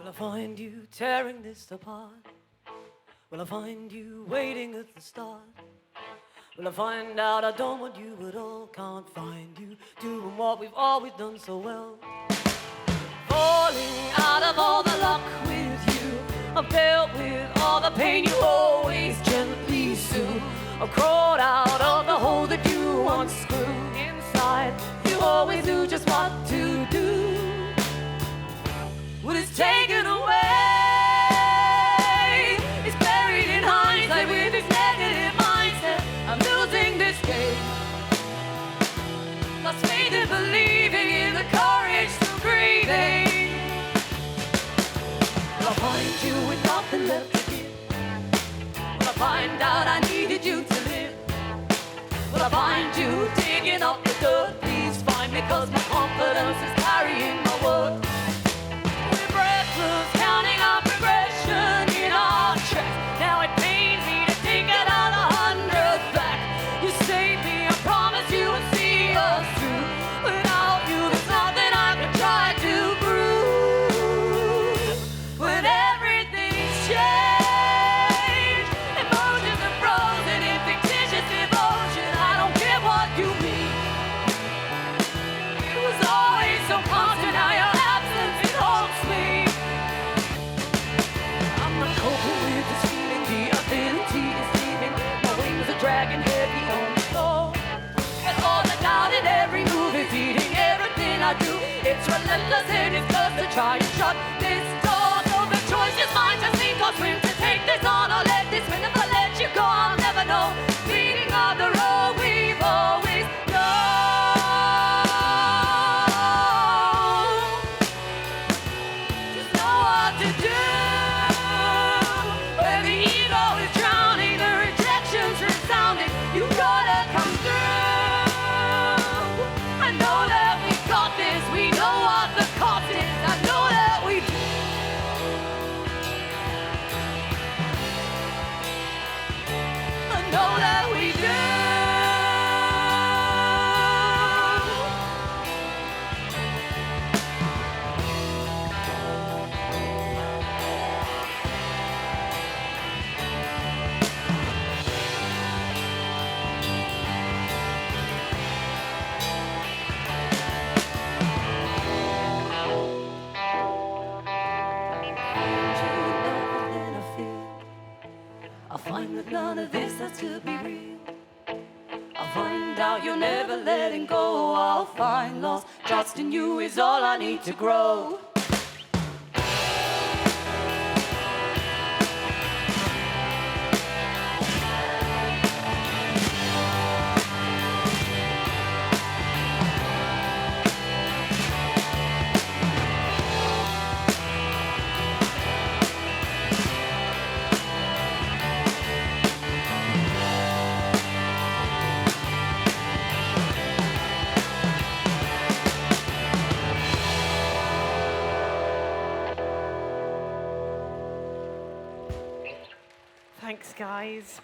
Will I find you tearing this apart? Will I find you waiting at the start? Will I find out I don't want you at all? Can't find you doing what we've always done so well. Falling out of all the luck with you, I've dealt with all the pain you always gently soothe. I've crawled out of the hole that you once screwed inside. You always knew just what to do. What is taken away is buried in hindsight with this negative mindset. I'm losing this game. Lost faith in believing in the courage to breathing. Will I find you with nothing left to give? Will I find out I needed you to live? Will I find you digging up the dirt? Please find me, 'cause my confidence is carrying my word. Counting our progression in our chest. Now it pains me to take another 100 back. You saved me, I promise you will see us through. Without you, there's nothing I can try to prove. When everything's changed, emotions are frozen in fictitious devotion. I don't care what you mean. It was always so constant, now your absence, it haunts me. Coping with this feeling, the ability is leaving. My wings are dragging heavy on the floor. And all the doubt in every move is eating everything I do. It's relentless and it's just to try to shut this door. So the choice is mine to sink or swim, to take this on or let this win. If I let you go, I'll never know. Beating on the road we've always known. Just know what to do. You gotta come through. I know that we got this. We know what the cost is. I know that we do. I know that we do. I find that none of this has to be real. I'll find out you're never letting go. I'll find lost trust in you is all I need to grow. Thanks, guys.